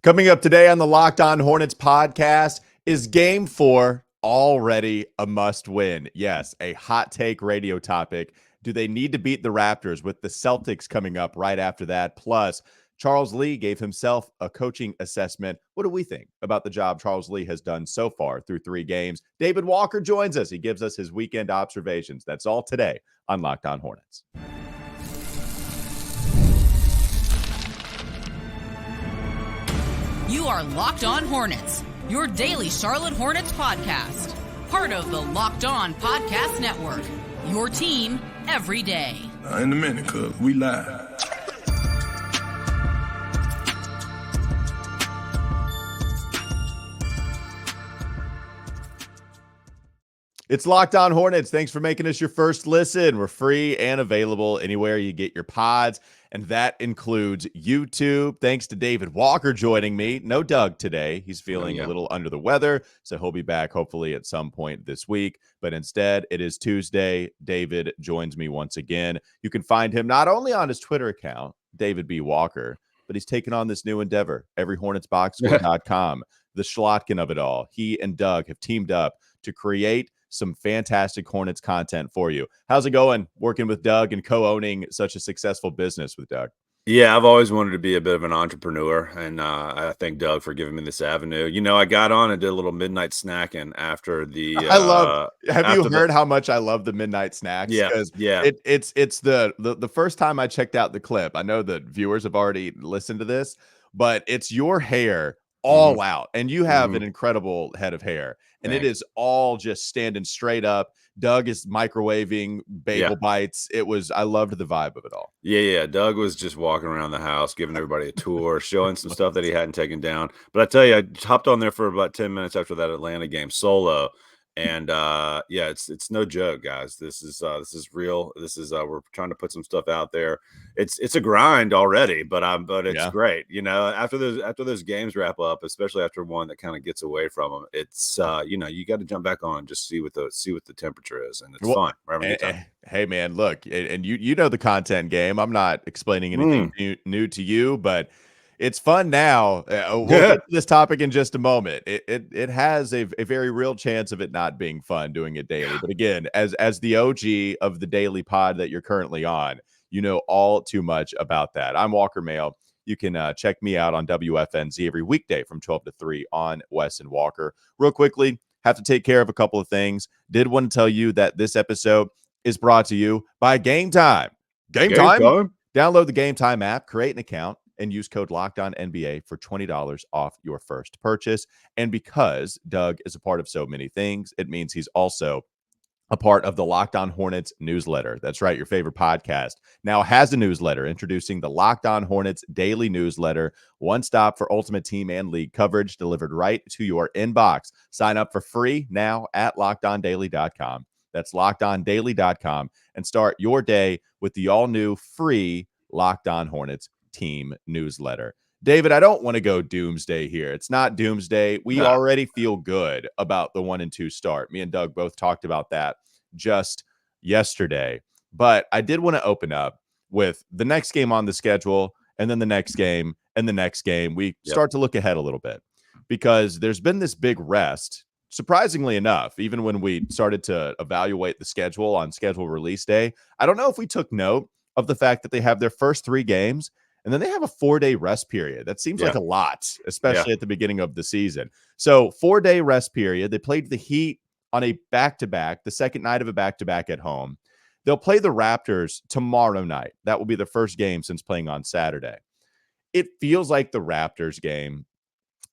Coming up today on the Locked On Hornets podcast, is Game 4 already a must-win? Yes, a hot take radio topic. Do they need to beat the Raptors with the Celtics coming up right after that? Plus, Charles Lee gave himself a coaching assessment. What do we think about the job Charles Lee has done so far through 3 games? David Walker joins us. He gives us his weekend observations. That's all today on Locked On Hornets. You are Locked On Hornets, your daily Charlotte Hornets podcast. Part of the Locked On Podcast Network, your team every day. In a minute, cuz we live. It's Locked On Hornets. Thanks for making us your first listen. We're free and available anywhere you get your pods, and that includes YouTube. Thanks to David Walker joining me. No Doug today. He's feeling a little under the weather, so he'll be back hopefully at some point this week. But instead, it is Tuesday. David joins me once again. You can find him not only on his Twitter account, David B. Walker, but he's taken on this new endeavor, everyhornetsboxscore.com, the Schlotkin of it all. He and Doug have teamed up to create some fantastic Hornets content for you. How's it going working with Doug and co-owning such a successful business with Doug? Yeah, I've always wanted to be a bit of an entrepreneur, and I thank Doug for giving me this avenue. You know, I got on and did a little midnight snacking after the. I love. Have you heard how much I love the midnight snacks? Yeah, yeah. It's the first time I checked out the clip. I know that viewers have already listened to this, but it's your hair all out, and you have an incredible head of hair, and it is all just standing straight up. Doug is microwaving bagel bites. I loved the vibe of it all. Yeah. Doug was just walking around the house, giving everybody a tour, showing some stuff that he hadn't taken down. But I tell you, I hopped on there for about 10 minutes after that Atlanta game solo. And it's no joke, guys. This is real. This is we're trying to put some stuff out there. It's a grind already, but it's great. You know, after those games wrap up, especially after one that kind of gets away from them, it's you got to jump back on and just see what the temperature is, and it's fun. We're having a good time. Hey man, look, and you know the content game. I'm not explaining anything new to you, but it's fun now. We'll get to this topic in just a moment. It has a very real chance of it not being fun doing it daily. But again, as the OG of the daily pod that you're currently on, you know all too much about that. I'm Walker Mail. You can check me out on WFNZ every weekday from 12 to 3 on Wes and Walker. Real quickly, have to take care of a couple of things. Did want to tell you that this episode is brought to you by Game Time. Game Time? Download the Game Time app, create an account, and use code LOCKEDONNBA for $20 off your first purchase. And because Doug is a part of so many things, it means he's also a part of the Locked On Hornets newsletter. That's right, your favorite podcast now has a newsletter introducing the Locked On Hornets daily newsletter, one stop for ultimate team and league coverage delivered right to your inbox. Sign up for free now at LockedOnDaily.com. That's LockedOnDaily.com, and start your day with the all-new free Locked On Hornets team newsletter. David, I don't want to go doomsday here. It's not doomsday. We already feel good about the 1-2 start. Me and Doug both talked about that just yesterday. But I did want to open up with the next game on the schedule, and then the next game, and the next game. We start to look ahead a little bit because there's been this big rest. Surprisingly enough, even when we started to evaluate the schedule on schedule release day, I don't know if we took note of the fact that they have their first 3 games and then they have a 4-day rest period. That seems like a lot, especially at the beginning of the season. So 4-day rest period. They played the Heat on a back-to-back, the second night of a back-to-back at home. They'll play the Raptors tomorrow night. That will be the first game since playing on Saturday. It feels like the Raptors game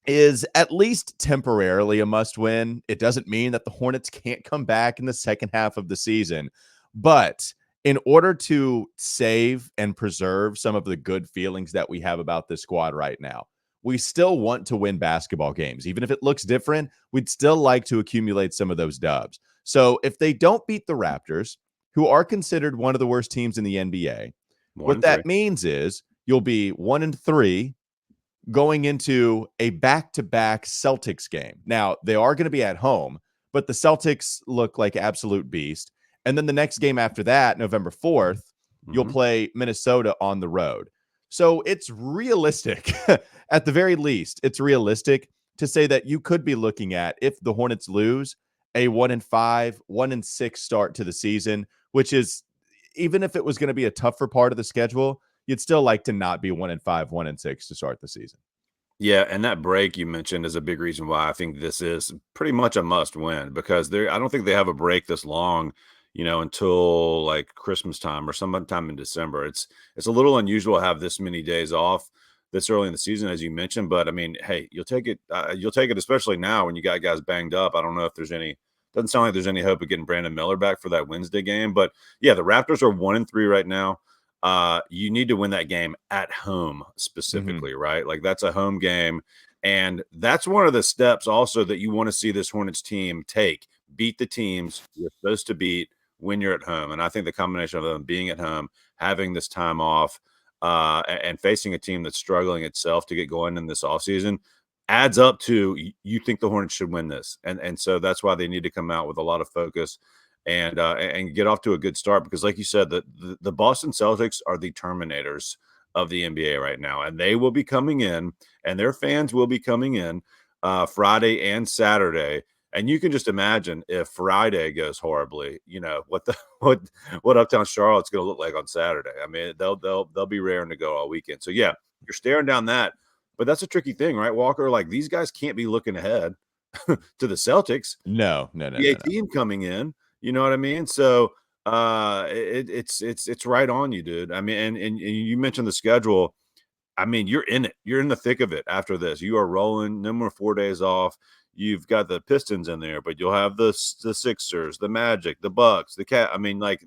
is at least temporarily a must-win. It doesn't mean that the Hornets can't come back in the second half of the season, but in order to save and preserve some of the good feelings that we have about this squad right now, we still want to win basketball games. Even if it looks different, we'd still like to accumulate some of those dubs. So if they don't beat the Raptors, who are considered one of the worst teams in the NBA, what that means is you'll be 1-3 going into a back-to-back Celtics game. Now, they are going to be at home, but the Celtics look like absolute beast. And then the next game after that, November 4th, you'll play Minnesota on the road. So it's realistic, at the very least, it's realistic to say that you could be looking at, if the Hornets lose, a 1-5, 1-6 start to the season, which is, even if it was going to be a tougher part of the schedule, you'd still like to not be 1-5, 1-6 to start the season. Yeah, and that break you mentioned is a big reason why I think this is pretty much a must win, because I don't think they have a break this long, until like Christmas time or sometime in December. It's a little unusual to have this many days off this early in the season, as you mentioned. But I mean, hey, you'll take it. You'll take it, especially now when you got guys banged up. I don't know if there's any. Doesn't sound like there's any hope of getting Brandon Miller back for that Wednesday game. But yeah, the Raptors are 1-3 right now. You need to win that game at home specifically, right? Like that's a home game. And that's one of the steps also that you want to see this Hornets team take. Beat the teams you're supposed to beat when you're at home. And I think the combination of them being at home, having this time off, and facing a team that's struggling itself to get going in this offseason adds up to you think the Hornets should win this. And so that's why they need to come out with a lot of focus and get off to a good start, because like you said, the Boston Celtics are the terminators of the NBA right now, and they will be coming in, and their fans will be coming in Friday and Saturday. And you can just imagine if Friday goes horribly, what Uptown Charlotte's going to look like on Saturday. I mean, they'll be raring to go all weekend. So yeah, you're staring down that, but that's a tricky thing, right, Walker? Like these guys can't be looking ahead to the Celtics. No. The team coming in. You know what I mean? So it's right on you, dude. I mean, and you mentioned the schedule. I mean, you're in it. You're in the thick of it after this. You are rolling. No more 4 days off. You've got the Pistons in there, but you'll have the Sixers, the Magic, the Bucks, the Cat. I mean, like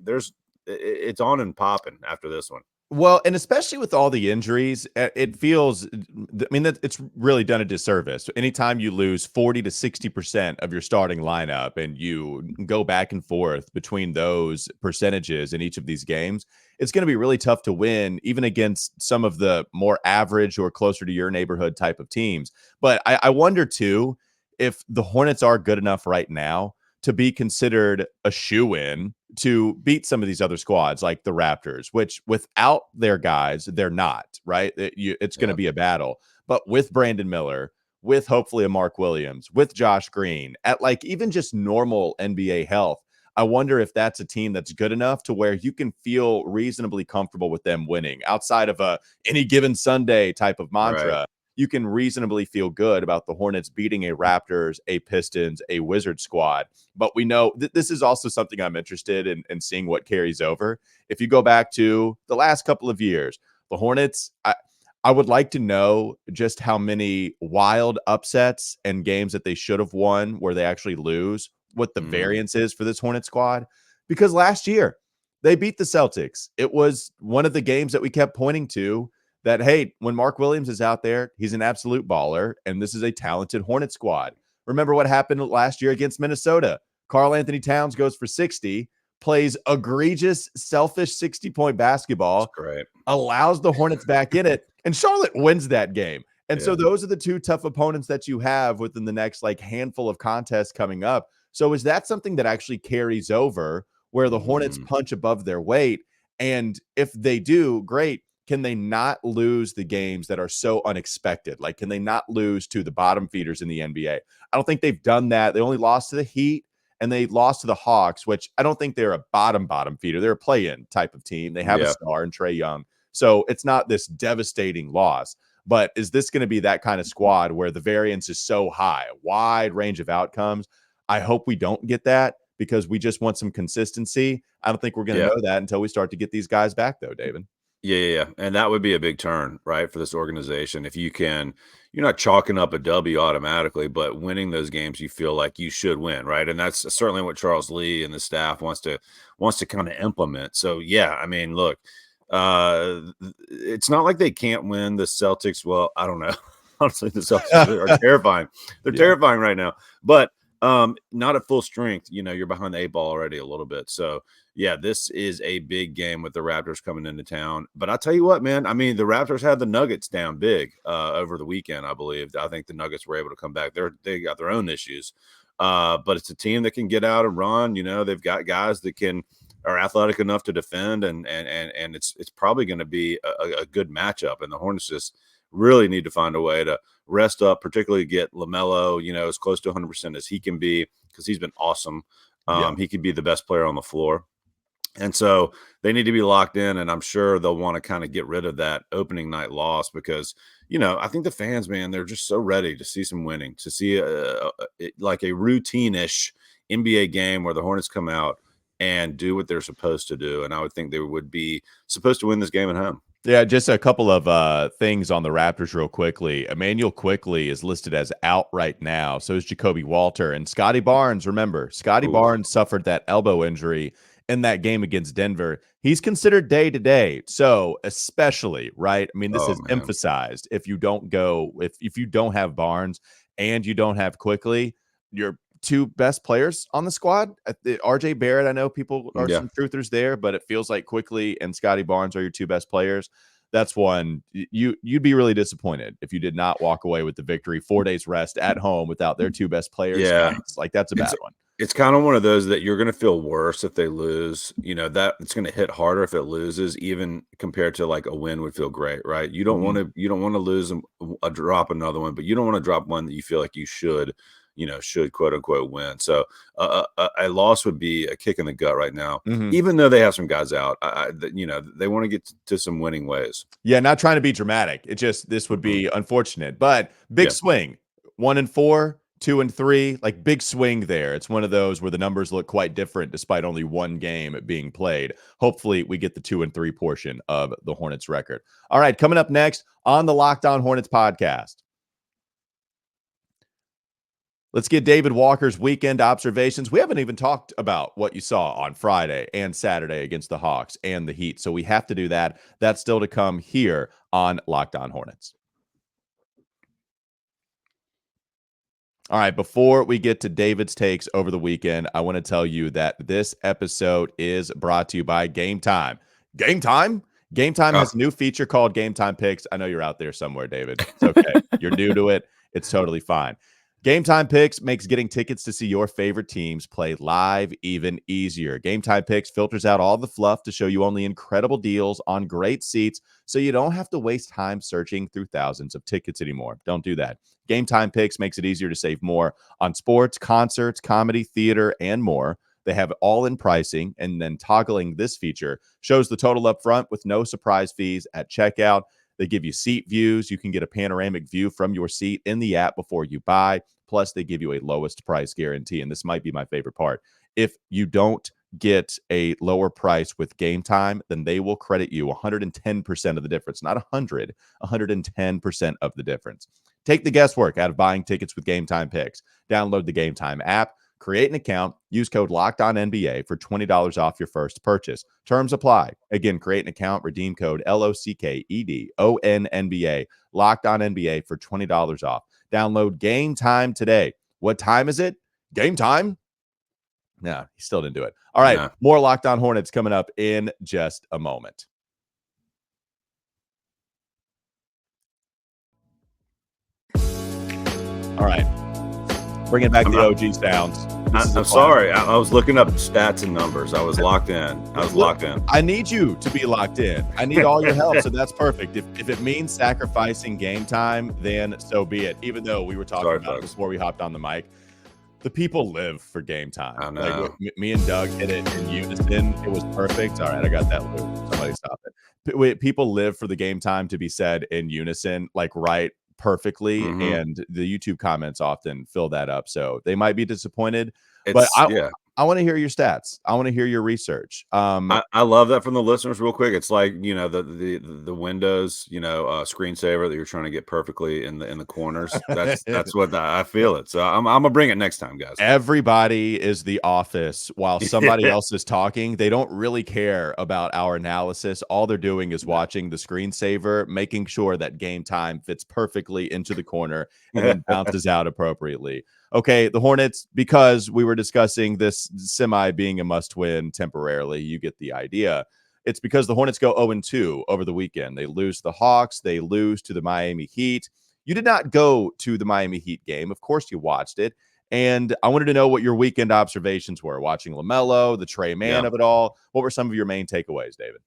it's on and popping after this one. Well, and especially with all the injuries, it feels, I mean, it's really done a disservice. Anytime you lose 40 to 60% of your starting lineup and you go back and forth between those percentages in each of these games, it's going to be really tough to win, even against some of the more average or closer to your neighborhood type of teams. But I wonder, too, if the Hornets are good enough right now to be considered a shoo-in to beat some of these other squads like the Raptors, which without their guys, they're not, right? It's going to be a battle. But with Brandon Miller, with hopefully a Mark Williams, with Josh Green, at like even just normal NBA health, I wonder if that's a team that's good enough to where you can feel reasonably comfortable with them winning outside of a any given Sunday type of mantra. Right. You can reasonably feel good about the Hornets beating a Raptors, a Pistons, a Wizards squad. But we know this is also something I'm interested in seeing what carries over. If you go back to the last couple of years, the Hornets, I would like to know just how many wild upsets and games that they should have won where they actually lose, what the variance is for this Hornet squad. Because last year, they beat the Celtics. It was one of the games that we kept pointing to that, hey, when Mark Williams is out there, he's an absolute baller, and this is a talented Hornet squad. Remember what happened last year against Minnesota? Karl Anthony Towns goes for 60, plays egregious, selfish 60-point basketball, allows the Hornets back in it, and Charlotte wins that game. And so those are the two tough opponents that you have within the next like handful of contests coming up. So is that something that actually carries over where the Hornets punch above their weight? And if they do, great. Can they not lose the games that are so unexpected? Like, can they not lose to the bottom feeders in the NBA? I don't think they've done that. They only lost to the Heat and they lost to the Hawks, which I don't think they're a bottom feeder. They're a play-in type of team. They have a star in Trey Young. So it's not this devastating loss. But is this going to be that kind of squad where the variance is so high, a wide range of outcomes? I hope we don't get that because we just want some consistency. I don't think we're going to know that until we start to get these guys back, though, David. Yeah. And that would be a big turn, right, for this organization. If you're not chalking up a W automatically, but winning those games you feel like you should win, right? And that's certainly what Charles Lee and the staff wants to kind of implement. So, yeah, I mean, look, it's not like they can't win the Celtics. Well, I don't know. Honestly, the Celtics are terrifying. They're terrifying right now. But not at full strength. You're behind the 8 ball already a little bit. So, yeah, this is a big game with the Raptors coming into town. But I'll tell you what, man, I mean, the Raptors had the Nuggets down big over the weekend, I believe. I think the Nuggets were able to come back. They got their own issues. But it's a team that can get out and run. They've got guys that can are athletic enough to defend, and it's probably going to be a good matchup. And the Hornets just really need to find a way to rest up, particularly get LaMelo, as close to 100% as he can be, because he's been awesome. He could be the best player on the floor. And so they need to be locked in, and I'm sure they'll want to kind of get rid of that opening night loss because, I think the fans, man, they're just so ready to see some winning, to see like a routine-ish NBA game where the Hornets come out and do what they're supposed to do. And I would think they would be supposed to win this game at home. Yeah, just a couple of things on the Raptors real quickly. Emmanuel Quickley is listed as out right now. So is Jacoby Walter. And Scotty Barnes, remember, Scotty Barnes suffered that elbow injury in that game against Denver. He's considered day-to-day. So especially, right? I mean, this is emphasized. If you don't have Barnes and you don't have Quickley, your two best players on the squad. RJ Barrett, I know people are some truthers there, but it feels like Quickley and Scotty Barnes are your two best players. That's one. You'd be really disappointed if you did not walk away with the victory. 4 days rest at home without their two best players. Yeah. Like that's a bad one. It's kind of one of those that you're going to feel worse if they lose. That it's going to hit harder if it loses, even compared to like a win would feel great, right? You don't want to lose a drop another one, but you don't want to drop one that you feel like you should quote unquote win. So a loss would be a kick in the gut right now, even though they have some guys out. They want to get to some winning ways. Yeah, not trying to be dramatic. This would be unfortunate, but big swing. 1-4. 2-3, like big swing there. It's one of those where the numbers look quite different despite only one game being played. Hopefully we get the 2-3 portion of the Hornets record. All right, coming up next on the Locked On Hornets podcast. Let's get David Walker's weekend observations. We haven't even talked about what you saw on Friday and Saturday against the Hawks and the Heat, so we have to do that. That's still to come here on Locked On Hornets. All right, before we get to David's takes over the weekend, I want to tell you that this episode is brought to you by Game Time. Game Time? Game Time has a new feature called Game Time Picks. I know you're out there somewhere, David. It's okay. You're new to it. It's totally fine. Game Time Picks makes getting tickets to see your favorite teams play live even easier. Game Time Picks filters out all the fluff to show you only incredible deals on great seats, so you don't have to waste time searching through thousands of tickets anymore. Don't do that. Game Time Picks makes it easier to save more on sports, concerts, comedy, theater, and more. They have it all in pricing, and then toggling this feature shows the total up front with no surprise fees at checkout. They give you seat views. You can get a panoramic view from your seat in the app before you buy. Plus, they give you a lowest price guarantee. And this might be my favorite part. If you don't get a lower price with Game Time, then they will credit you 110% of the difference. Not 100, 110% of the difference. Take the guesswork out of buying tickets with Game Time Picks. Download the Game Time app. Create an account, use code LOCKEDONNBA for $20 off your first purchase. Terms apply. Again, create an account, redeem code LOCKEDONNBA, LOCKEDONNBA for $20 off. Download Game Time today. What time is it? Game time? No, he still didn't do it. All right, More Locked On Hornets coming up in just a moment. All right. Bringing back the OG sounds. I'm sorry. I was looking up stats and numbers. I was locked in. I need you to be locked in. I need all your help, so that's perfect. If it means sacrificing game time, then so be it. Even though we were talking about it before we hopped on the mic, the people live for game time. I know. Like, me and Doug hit it in unison. It was perfect. All right, I got that loop. Somebody stop it. People live for the game time to be said in unison, like right perfectly, and the YouTube comments often fill that up, so they might be disappointed. But I want to hear your stats. I want to hear your research. I love that from the listeners real quick. It's like, the Windows, screensaver that you're trying to get perfectly in the corners. That's what I feel it. So I'm gonna bring it next time, guys. Everybody is the office while somebody else is talking. They don't really care about our analysis. All they're doing is watching the screensaver, making sure that game time fits perfectly into the corner and then bounces out appropriately. Okay, the Hornets, because we were discussing this semi being a must-win temporarily, you get the idea. It's because the Hornets go 0-2 over the weekend. They lose to the Hawks. They lose to the Miami Heat. You did not go to the Miami Heat game. Of course you watched it. And I wanted to know what your weekend observations were watching LaMelo, the Trey man Yeah. of it all. What were some of your main takeaways, David?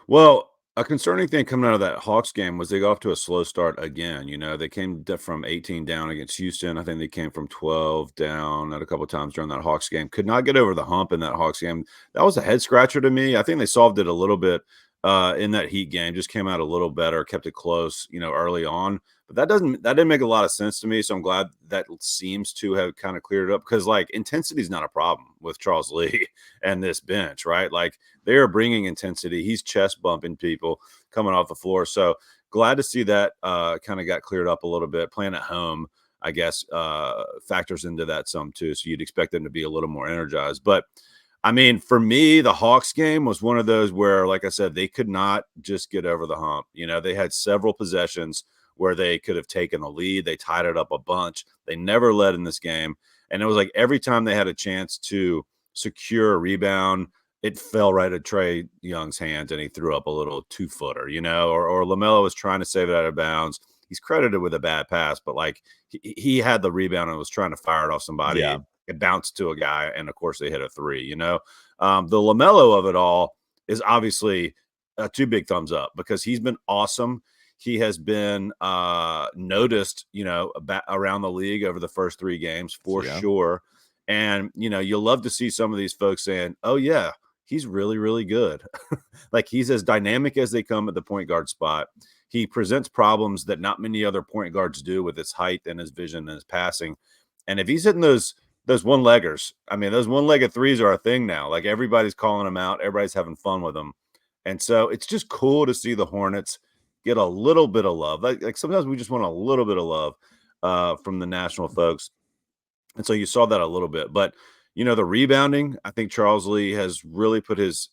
Well, a concerning thing coming out of that Hawks game was they got off to a slow start again. They came from 18 down against Houston. I think they came from 12 down at a couple of times during that Hawks game. Could not get over the hump in that Hawks game. That was a head scratcher to me. I think they solved it a little bit in that Heat game. Just came out a little better, kept it close, early on. But that didn't make a lot of sense to me. So I'm glad that seems to have kind of cleared it up because intensity is not a problem with Charles Lee and this bench, right? They are bringing intensity. He's chest bumping people coming off the floor. So glad to see that kind of got cleared up a little bit. Playing at home, I guess, factors into that some too. So you'd expect them to be a little more energized. But I mean, for me, the Hawks game was one of those where, like I said, they could not just get over the hump. They had several possessions where they could have taken a lead. They tied it up a bunch. They never led in this game. And it was like every time they had a chance to secure a rebound, it fell right at Trey Young's hands and he threw up a little 2-footer, or LaMelo was trying to save it out of bounds. He's credited with a bad pass, but he had the rebound and was trying to fire it off somebody. Yeah. It bounced to a guy, and of course they hit a three. The LaMelo of it all is obviously a 2 big thumbs up because he's been awesome. He has been noticed, around the league over the first 3 games for sure. And, you'll love to see some of these folks saying, oh, yeah, he's really, really good. He's as dynamic as they come at the point guard spot. He presents problems that not many other point guards do with his height and his vision and his passing. And if he's hitting those one-leggers, I mean, those one-legged threes are a thing now. Everybody's calling them out. Everybody's having fun with them. And so it's just cool to see the Hornets get a little bit of love. Sometimes we just want a little bit of love from the national folks. And so you saw that a little bit. But, the rebounding, I think Charles Lee has really put his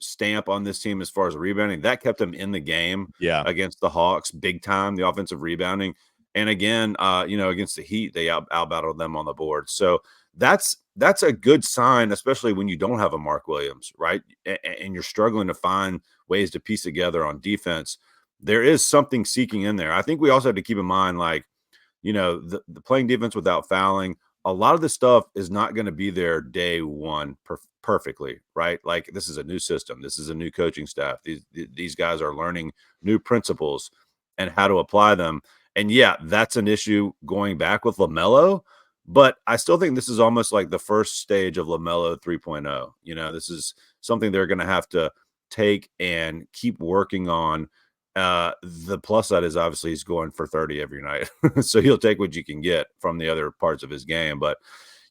stamp on this team as far as rebounding. That kept him in the game against the Hawks big time, the offensive rebounding. And again, against the Heat, they out-battled them on the board. So that's a good sign, especially when you don't have a Mark Williams, right? And you're struggling to find ways to piece together on defense. There is something seeking in there. I think we also have to keep in mind, the playing defense without fouling, a lot of this stuff is not going to be there day one perfectly, right? This is a new system. This is a new coaching staff. These guys are learning new principles and how to apply them. And yeah, that's an issue going back with LaMelo, but I still think this is almost like the first stage of LaMelo 3.0. This is something they're going to have to take and keep working on. The plus side is obviously he's going for 30 every night. So he'll take what you can get from the other parts of his game. But,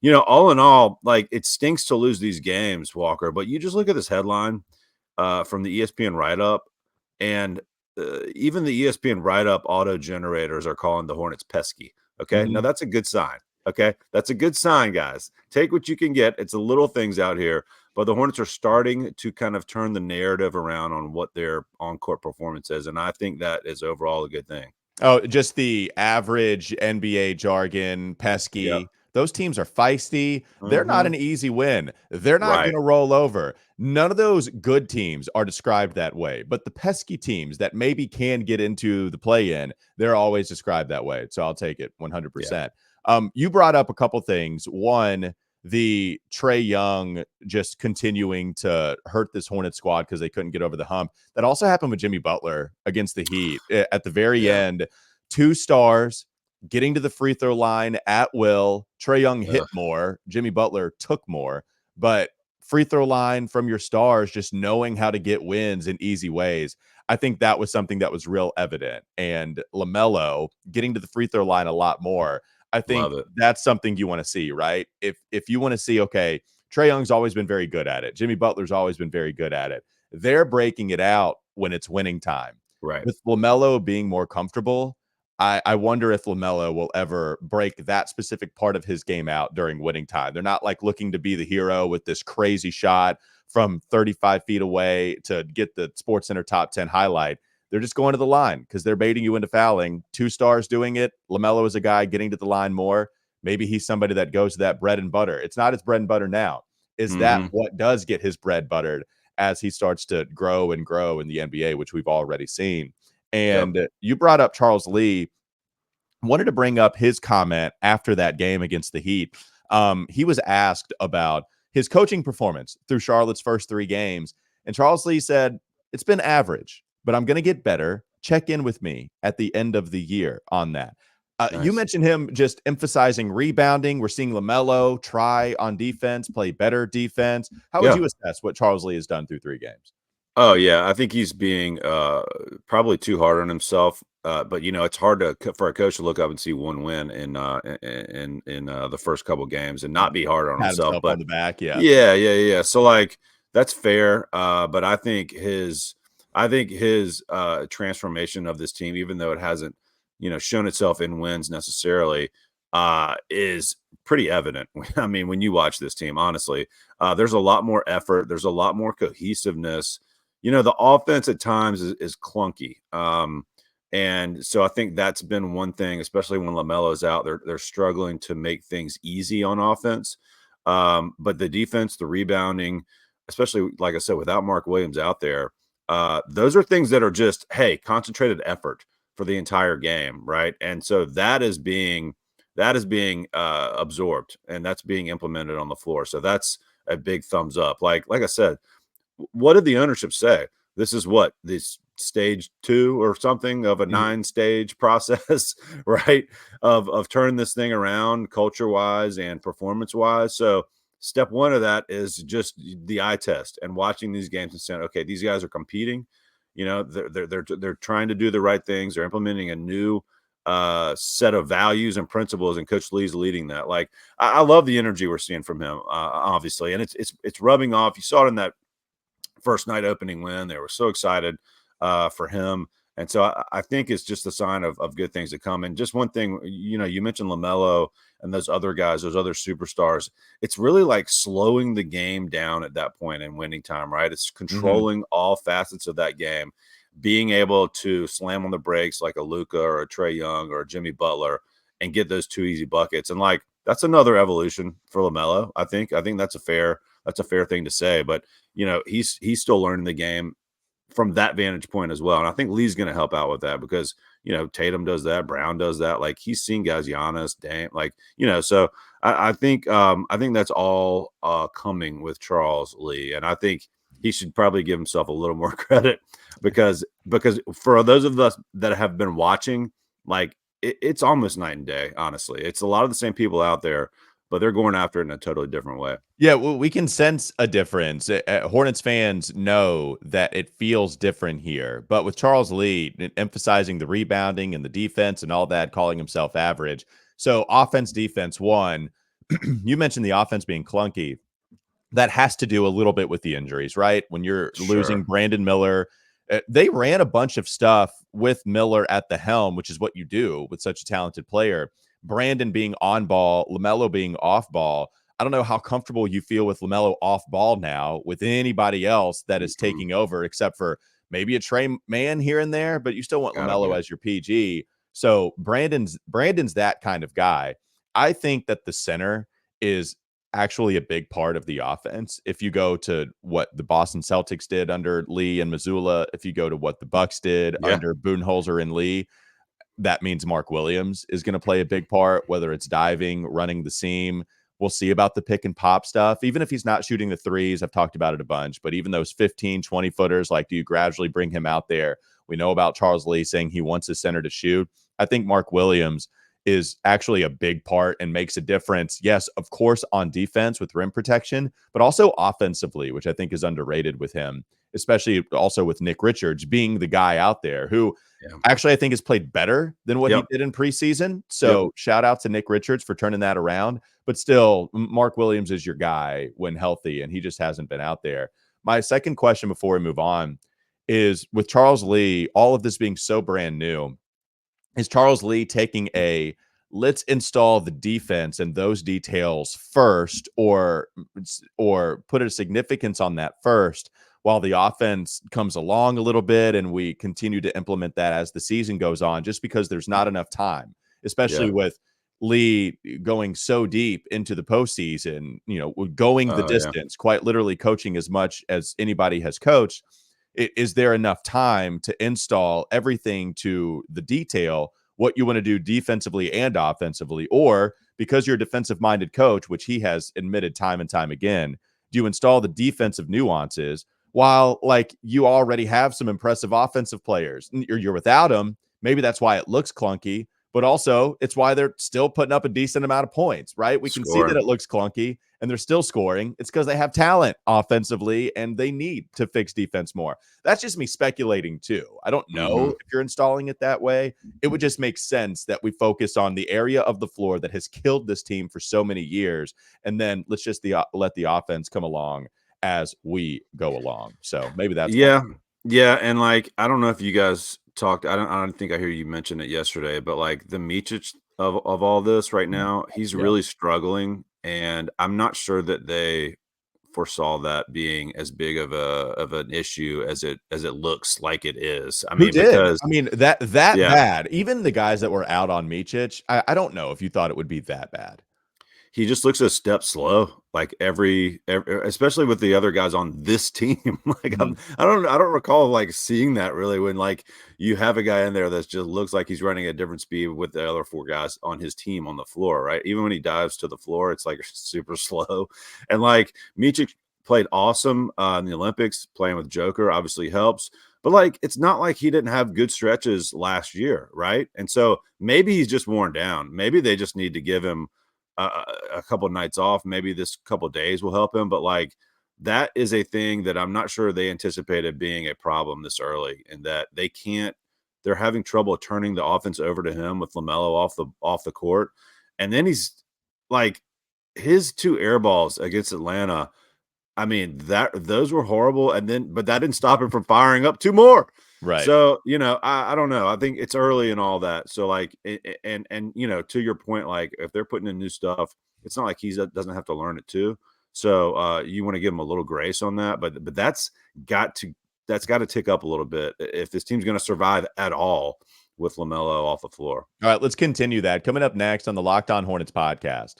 all in all, it stinks to lose these games, Walker, but you just look at this headline from the ESPN write-up, and even the ESPN write-up auto generators are calling the Hornets pesky. Okay. Mm-hmm. Now that's a good sign. Okay. That's a good sign, guys. Take what you can get. It's the little things out here. But the Hornets are starting to kind of turn the narrative around on what their on-court performance is. And I think that is overall a good thing. Oh, just the average NBA jargon, pesky. Yep. Those teams are feisty. They're not an easy win. They're not going to roll over. None of those good teams are described that way. But the pesky teams that maybe can get into the play-in, they're always described that way. So I'll take it 100%. You brought up a couple things. One, the Trey Young just continuing to hurt this Hornet squad because they couldn't get over the hump. That also happened with Jimmy Butler against the Heat at the very end. 2 stars getting to the free throw line at will. Trey Young hit more. Jimmy Butler took more. But free throw line from your stars, just knowing how to get wins in easy ways. I think that was something that was real evident. And LaMelo getting to the free throw line a lot more. I think that's something you want to see, right? If you want to see, okay, Trey Young's always been very good at it. Jimmy Butler's always been very good at it. They're breaking it out when it's winning time. Right. With LaMelo being more comfortable, I wonder if LaMelo will ever break that specific part of his game out during winning time. They're not looking to be the hero with this crazy shot from 35 feet away to get the SportsCenter top 10 highlight. They're just going to the line because they're baiting you into fouling. 2 stars doing it. LaMelo is a guy getting to the line more. Maybe he's somebody that goes to that bread and butter. It's not his bread and butter now. Is that what does get his bread buttered as he starts to grow and grow in the NBA, which we've already seen? And you brought up Charles Lee. wanted to bring up his comment after that game against the Heat. He was asked about his coaching performance through Charlotte's first 3 games, and Charles Lee said, "It's been average, but I'm going to get better. Check in with me at the end of the year on that." You Nice. mentioned him just emphasizing rebounding. We're seeing LaMelo try on defense, play better defense. How would Yeah. you assess what Charles Lee has done through 3 games? Oh, yeah, I think he's being, probably too hard on himself, but, it's hard for a coach to look up and see 1 win in the first couple games and not be hard on Pat himself, himself on but the back, yeah. yeah, so, like, that's fair, but I think his transformation of this team, even though it hasn't, shown itself in wins necessarily, is pretty evident. I mean, when you watch this team, honestly, there's a lot more effort, there's a lot more cohesiveness. The offense at times is clunky. And so I think that's been one thing, especially when LaMelo's out, they're struggling to make things easy on offense. But the defense, the rebounding, especially like I said, without Mark Williams out there, those are things that are just, hey, concentrated effort for the entire game, right? And so that is being absorbed, and that's being implemented on the floor. So that's a big thumbs up. Like I said, what did the ownership say? This is what this stage 2 or something of a 9-stage process, right? Of turning this thing around culture wise and performance wise. So step 1 of that is just the eye test and watching these games and saying, okay, these guys are competing. They're trying to do the right things. They're implementing a new set of values and principles, and Coach Lee's leading that. Like I love the energy we're seeing from him, obviously, and it's rubbing off. You saw it in that first night opening win. They were so excited for him. And so I think it's just a sign of good things to come. And just one thing, you mentioned LaMelo and those other guys, those other superstars. It's really like slowing the game down at that point in winning time, right? It's controlling all facets of that game, being able to slam on the brakes like a Luka or a Trey Young or a Jimmy Butler and get those 2 easy buckets. And like that's another evolution for LaMelo. I think that's a fair thing to say. But he's still learning the game from that vantage point as well. And I think Lee's going to help out with that because, Tatum does that, Brown does that. Like he's seen guys, Giannis, Dame, so I think that's all coming with Charles Lee. And I think he should probably give himself a little more credit because for those of us that have been watching, like it's almost night and day, honestly. It's a lot of the same people out there, but they're going after it in a totally different way. Yeah, well, we can sense a difference. Hornets fans know that it feels different here. But with Charles Lee emphasizing the rebounding and the defense and all that, calling himself average. So offense, defense, one, you mentioned the offense being clunky. That has to do a little bit with the injuries, right? When you're losing Brandon Miller, they ran a bunch of stuff with Miller at the helm, which is what you do with such a talented player. Brandon being on ball, LaMelo being off ball. I don't know how comfortable you feel with LaMelo off ball now with anybody else that is taking over, except for maybe a Trey Man here and there, but you still want LaMelo as your PG. So Brandon's that kind of guy. I think that the center is actually a big part of the offense. If you go to what the Boston Celtics did under Lee and Mazzulla, if you go to what the Bucks did under Budenholzer and Lee, that means Mark Williams is going to play a big part, whether it's diving, running the seam. We'll see about the pick and pop stuff. Even if he's not shooting the threes, I've talked about it a bunch, but even those 15, 20 footers, like, do you gradually bring him out there? We know about Charles Lee saying he wants his center to shoot. I think Mark Williams is actually a big part and makes a difference. Yes, of course, on defense with rim protection, but also offensively, which I think is underrated with him, especially also with Nick Richards being the guy out there who actually I think has played better than what he did in preseason. So shout out to Nick Richards for turning that around. But still, Mark Williams is your guy when healthy, and he just hasn't been out there. My second question before we move on is, with Charles Lee, all of this being so brand new, is Charles Lee taking a let's install the defense and those details first, or put a significance on that first while the offense comes along a little bit and we continue to implement that as the season goes on, just because there's not enough time, especially with Lee going so deep into the postseason, going the distance, quite literally coaching as much as anybody has coached. Is there enough time to install everything to the detail what you want to do defensively and offensively, or because you're a defensive-minded coach, which he has admitted time and time again, do you install the defensive nuances while like you already have some impressive offensive players? You're without them. Maybe that's why it looks clunky, but also it's why they're still putting up a decent amount of points, right? We can see that it looks clunky and they're still scoring. It's because they have talent offensively and they need to fix defense more. That's just me speculating too. I don't know if you're installing it that way. It would just make sense that we focus on the area of the floor that has killed this team for so many years. And then let's just let the offense come along as we go along. So maybe that's yeah, and like I don't know if you guys talked. I don't think I hear you mention it yesterday, but like the Mičić of all this right now, he's really struggling, and I'm not sure that they foresaw that being as big of an issue as it looks like it is. I Who mean, did? because I mean, that bad. Even the guys that were out on Mičić, I don't know if you thought it would be that bad. he just looks a step slow, like every especially with the other guys on this team. Like I don't recall like seeing that really when like you have a guy in there that just looks like he's running at different speed with the other four guys on his team on the floor, right? Even when he dives to the floor, it's like super slow. And like Mičić played awesome in the Olympics, playing with Joker obviously helps. But like, it's not like he didn't have good stretches last year, right? And so maybe he's just worn down. Maybe they just need to give him a couple of nights off. Maybe this couple of days will help him. But like, that is a thing that I'm not sure they anticipated being a problem this early, and that they're having trouble turning the offense over to him with LaMelo off the court. And then he's like, his 2 air balls against Atlanta, I mean, those were horrible. But that didn't stop him from firing up 2 more. Right. So, I don't know. I think it's early and all that. So like, and to your point, like if they're putting in new stuff, it's not like he doesn't have to learn it too. So you want to give him a little grace on that, but that's got to tick up a little bit if this team's going to survive at all with LaMelo off the floor. All right, let's continue that. Coming up next on the Locked On Hornets podcast.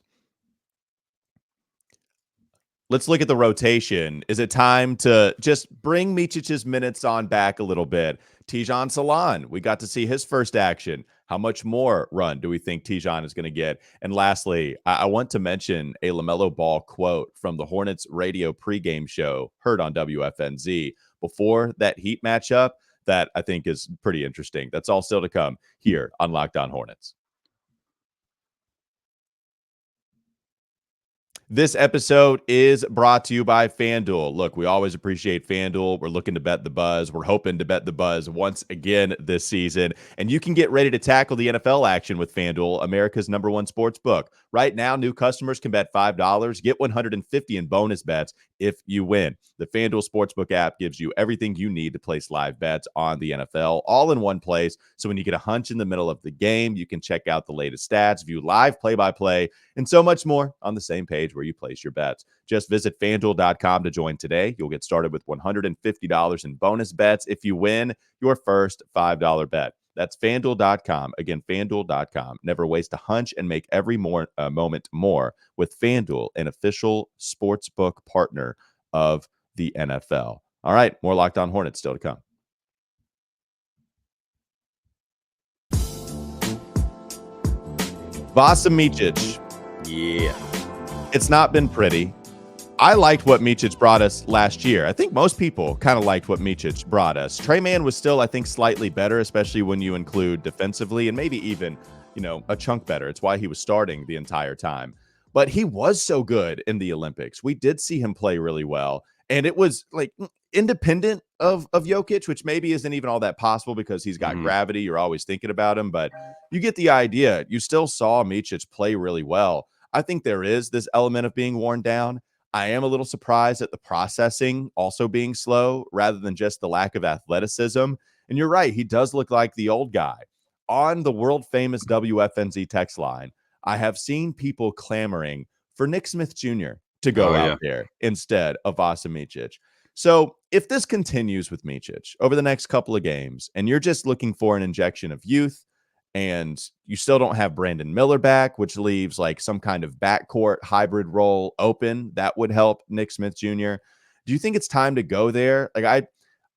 Let's look at the rotation. Is it time to just bring Mičić's minutes on back a little bit? Tijan Salan, we got to see his first action. How much more run do we think Tijan is going to get? And lastly, I want to mention a LaMelo Ball quote from the Hornets radio pregame show heard on WFNZ before that Heat matchup that I think is pretty interesting. That's all still to come here on Locked On Hornets. This episode is brought to you by FanDuel. Look, we always appreciate FanDuel. We're looking to bet the buzz. We're hoping to bet the buzz once again this season. And you can get ready to tackle the NFL action with FanDuel, America's #1 sports book. Right now, new customers can bet $5, get $150 in bonus bets if you win. The FanDuel Sportsbook app gives you everything you need to place live bets on the NFL, all in one place. So when you get a hunch in the middle of the game, you can check out the latest stats, view live play-by-play, and so much more on the same page where you place your bets. Just visit FanDuel.com to join today. You'll get started with $150 in bonus bets if you win your first $5 bet. That's FanDuel.com. Again, FanDuel.com. Never waste a hunch and make every moment more with FanDuel, an official sportsbook partner of the NFL. All right, more Locked On Hornets still to come. Vasa Mičić. Yeah. It's not been pretty. I liked what Mičić brought us last year. I think most people kind of liked what Mičić brought us. Trey Mann was still, I think, slightly better, especially when you include defensively and maybe even, a chunk better. It's why he was starting the entire time. But he was so good in the Olympics. We did see him play really well. And it was like independent of Jokic, which maybe isn't even all that possible because he's got gravity. You're always thinking about him, but you get the idea. You still saw Mičić play really well. I think there is this element of being worn down. I am a little surprised at the processing also being slow rather than just the lack of athleticism. And you're right. He does look like the old guy. On the world famous WFNZ text line, I have seen people clamoring for Nick Smith Jr. to go out there instead of Vasa Mičić. So if this continues with Mičić over the next couple of games and you're just looking for an injection of youth, and you still don't have Brandon Miller back, which leaves like some kind of backcourt hybrid role open that would help Nick Smith Jr. Do you think it's time to go there? Like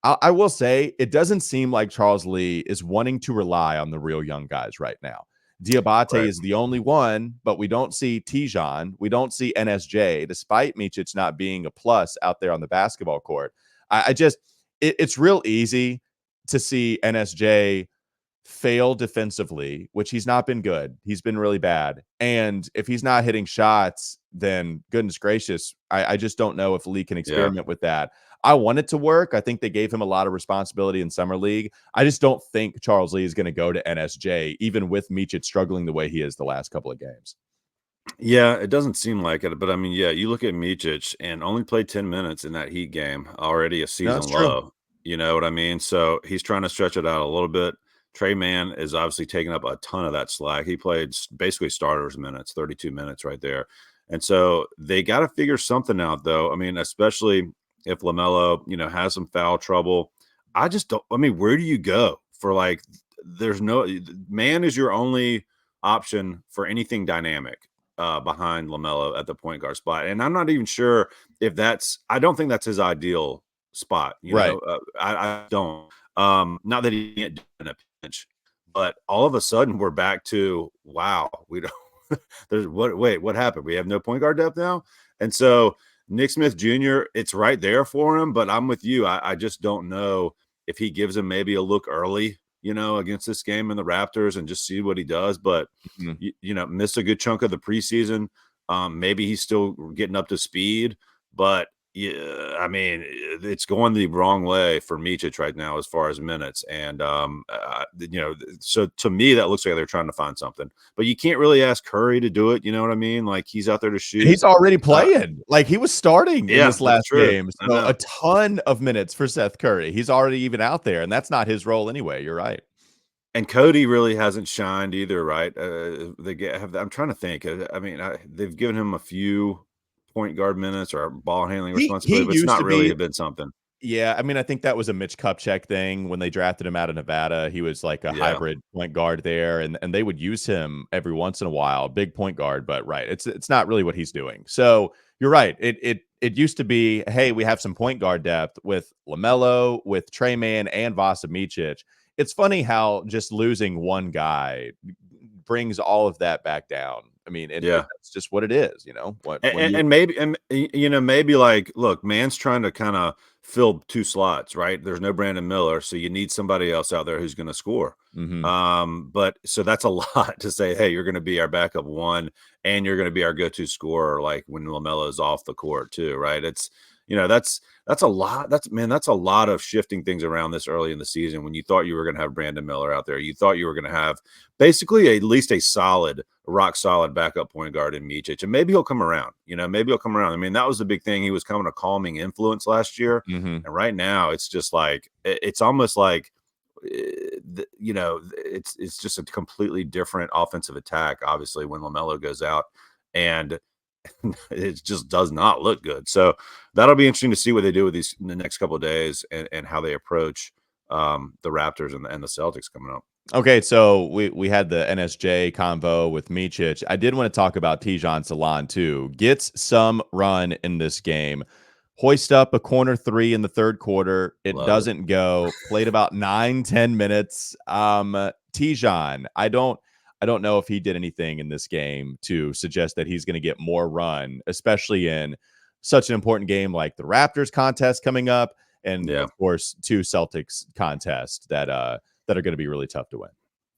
I will say it doesn't seem like Charles Lee is wanting to rely on the real young guys right now. Diabate Right. is the only one, but we don't see Tijan. We don't see NSJ, despite Micic not being a plus out there on the basketball court. I just, it's real easy to see NSJ fail defensively, which he's not been good. He's been really bad. And if he's not hitting shots, then goodness gracious, I just don't know if Lee can Yeah. experiment with that. I want it to work. I think they gave him a lot of responsibility in summer league. I just don't think Charles Lee is going to go to NSJ, even with Micic struggling the way he is the last couple of games. Yeah, it doesn't seem like it, but I mean, yeah, you look at Micic and only played 10 minutes in that Heat game, already a No, that's season true. low. You know what I mean? So he's trying to stretch it out a little bit. Trey Mann is obviously taking up a ton of that slack. He played basically starters minutes, 32 minutes right there. And so they got to figure something out, though. I mean, especially if LaMelo, has some foul trouble. I just don't. I mean, where do you go for like? There's no man is your only option for anything dynamic behind LaMelo at the point guard spot. And I'm not even sure if I don't think that's his ideal spot. Right. I don't. Not that he can't do it in a pinch, but all of a sudden we're back to, wow, we don't, what happened? We have no point guard depth now. And so Nick Smith Jr., it's right there for him, but I'm with you. I just don't know if he gives him maybe a look early, against this game in the Raptors and just see what he does. But, miss a good chunk of the preseason. Maybe he's still getting up to speed, but yeah, I mean, it's going the wrong way for Micic right now as far as minutes. And, so to me, that looks like they're trying to find something. But you can't really ask Curry to do it. You know what I mean? Like, he's out there to shoot. He's already playing. Like, he was starting in this last game. So a ton of minutes for Seth Curry. He's already even out there, and that's not his role anyway. You're right. And Cody really hasn't shined either, right? I'm trying to think. I mean, they've given him a few point guard minutes or ball handling responsibility, but it's not really been something. Yeah, I mean, I think that was a Mitch Kupchak thing when they drafted him out of Nevada. He was like a hybrid point guard there, and they would use him every once in a while, big point guard. But right, it's not really what he's doing. So you're right. It used to be, hey, we have some point guard depth with LaMelo, with Trey Mann, and Vasa Micic. It's funny how just losing one guy brings all of that back down. I mean, that's just what it is, maybe like, look, Man's trying to kind of fill two slots, right? There's no Brandon Miller, so you need somebody else out there who's going to score. But so that's a lot to say, hey, you're going to be our backup one, and you're going to be our go-to scorer, like when LaMelo is off the court too, right? It's that's a lot. That's a lot of shifting things around this early in the season when you thought you were going to have Brandon Miller out there. You thought you were going to have basically at least a rock solid backup point guard in Micic. And maybe he'll come around, maybe he'll come around. I mean, that was the big thing. He was coming a calming influence last year. And right now it's just like, it's almost like, it's just a completely different offensive attack, obviously, when LaMelo goes out, and it just does not look good. So that'll be interesting to see what they do with these in the next couple of days and how they approach the Raptors and the Celtics coming up. Okay, so we had the NSJ convo with Micic. I did want to talk about Tijan Salon too. Gets some run in this game. Hoist up a corner three in the third quarter. It doesn't go. Played about 9-10 minutes. Tijan, I don't know if he did anything in this game to suggest that he's going to get more run, especially in such an important game like the Raptors contest coming up, and of course 2 Celtics contests that are going to be really tough to win.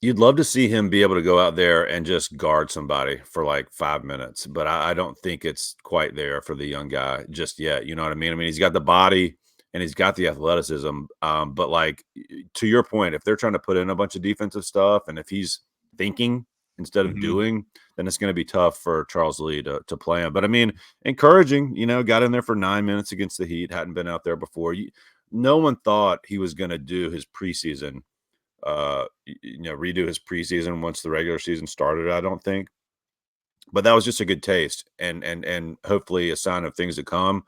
You'd love to see him be able to go out there and just guard somebody for like 5 minutes, but I don't think it's quite there for the young guy just yet. You know what I mean? I mean, he's got the body and he's got the athleticism, but like, to your point, if they're trying to put in a bunch of defensive stuff, and if he's thinking instead of doing, then it's going to be tough for Charles Lee to play him. But I mean, encouraging, got in there for 9 minutes against the Heat, hadn't been out there before. No one thought he was going to do his preseason, redo his preseason once the regular season started, I don't think. But that was just a good taste and hopefully a sign of things to come.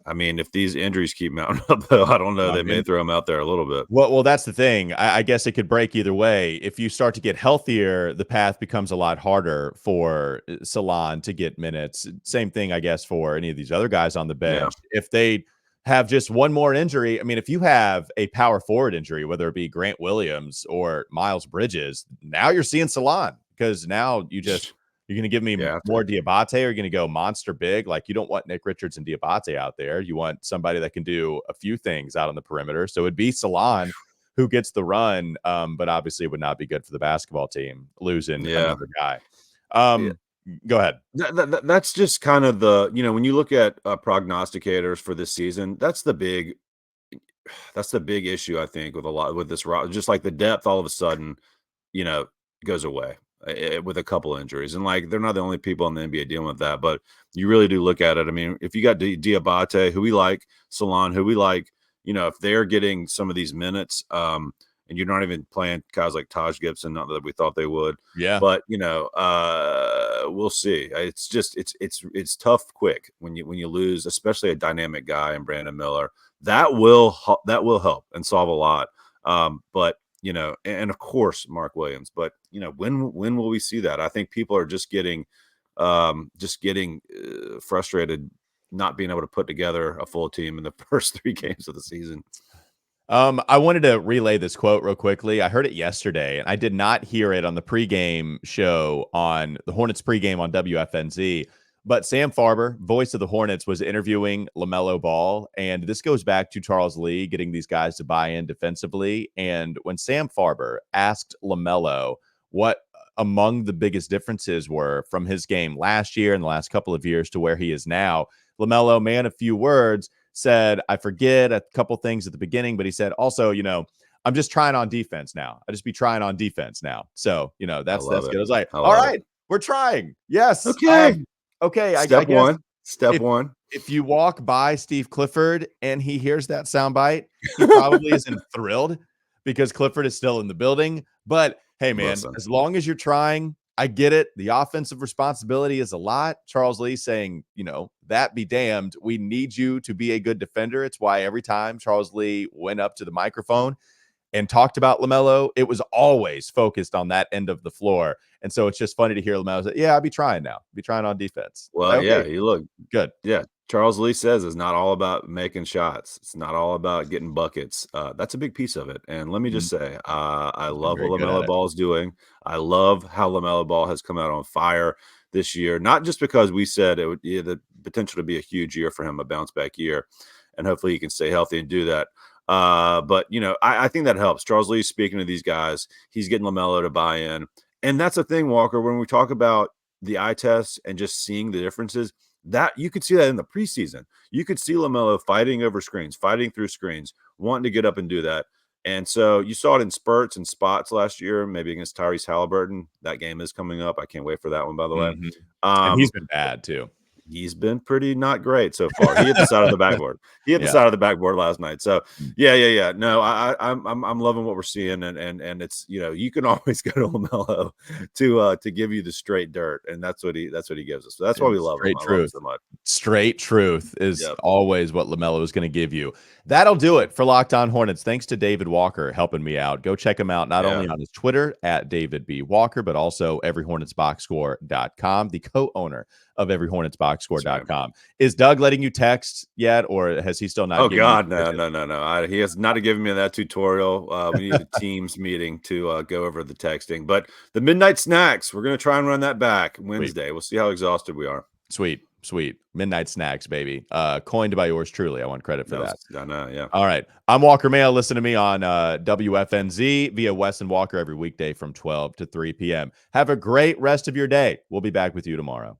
I mean, if these injuries keep mounting up, though, I don't know. They may throw him out there a little bit. Well, that's the thing. I guess it could break either way. If you start to get healthier, the path becomes a lot harder for Salon to get minutes. Same thing, I guess, for any of these other guys on the bench. If they have just one more injury. I mean, if you have a power forward injury, whether it be Grant Williams or Miles Bridges, now you're seeing Salon, because now you're going to give me more Diabate, or you're going to go monster big. Like, you don't want Nick Richards and Diabate out there. You want somebody that can do a few things out on the perimeter. So it'd be Salon who gets the run, but obviously it would not be good for the basketball team losing another guy. Go ahead. That's just kind of the, when you look at prognosticators for this season, that's the big issue, I think, with this, just like the depth all of a sudden, goes away with a couple injuries. And like, they're not the only people in the NBA dealing with that, but you really do look at it. I mean, if you got Diabate, who we like, Salon, who we like, if they're getting some of these minutes, and you're not even playing guys like Taj Gibson, not that we thought they would. Yeah. But we'll see. It's just it's tough quick when you lose, especially a dynamic guy in Brandon Miller. That will help and solve a lot. But and of course Mark Williams. But when will we see that? I think people are just getting frustrated not being able to put together a full team in the first 3 games of the season. I wanted to relay this quote real quickly. I heard it yesterday, and I did not hear it on the pregame show on the Hornets pregame on WFNZ. But Sam Farber, voice of the Hornets, was interviewing LaMelo Ball, and this goes back to Charles Lee getting these guys to buy in defensively. And when Sam Farber asked LaMelo what among the biggest differences were from his game last year and the last couple of years to where he is now, LaMelo, man, a few words, said, I forget a couple things at the beginning, but he said also, I'm just trying on defense now. I just be trying on defense now. So, that's good. I was like, all right, we're trying. Yes. Okay. Okay. Step one. If you walk by Steve Clifford and he hears that soundbite, he probably isn't thrilled because Clifford is still in the building. But hey, man, as long as you're trying, I get it. The offensive responsibility is a lot. Charles Lee saying, that be damned. We need you to be a good defender. It's why every time Charles Lee went up to the microphone and talked about LaMelo, it was always focused on that end of the floor. And so it's just funny to hear LaMelo say, yeah, I'll be trying now. Be trying on defense. Well, okay. Yeah, you look good. Yeah. Charles Lee says it's not all about making shots. It's not all about getting buckets. That's a big piece of it. And let me just say, I love what LaMelo Ball is doing. I love how LaMelo Ball has come out on fire this year, not just because we said it would the potential to be a huge year for him, a bounce back year, and hopefully he can stay healthy and do that. But I think that helps. Charles Lee speaking to these guys, he's getting LaMelo to buy in. And that's the thing, Walker, when we talk about the eye test and just seeing the differences, that you could see that in the preseason. You could see LaMelo fighting over screens, fighting through screens, wanting to get up and do that. And so you saw it in spurts and spots last year, maybe against Tyrese Halliburton. That game is coming up. I can't wait for that one, by the way. And he's been bad too. He's been pretty not great so far. He hit the side of the backboard. He hit the side of the backboard last night. So yeah. No, I'm loving what we're seeing, and it's you can always go to LaMelo to give you the straight dirt, and that's what he gives us. So that's why we love him. I love him so much. Straight truth is always what LaMelo is going to give you. That'll do it for Locked On Hornets. Thanks to David Walker helping me out. Go check him out not only on his Twitter at David B. Walker, but also everyhornetsboxscore.com, the co-owner of everyhornetsboxscore.com. Is Doug letting you text yet, or has he still not? Oh God, no. He has not given me that tutorial. We need a Teams meeting to go over the texting. But the midnight snacks, we're going to try and run that back Wednesday. We'll see how exhausted we are. Sweet. Midnight snacks, baby. Coined by yours truly. I want credit for that. I know, yeah. All right. I'm Walker Mayo. Listen to me on WFNZ via Wes and Walker every weekday from 12 to 3 p.m. Have a great rest of your day. We'll be back with you tomorrow.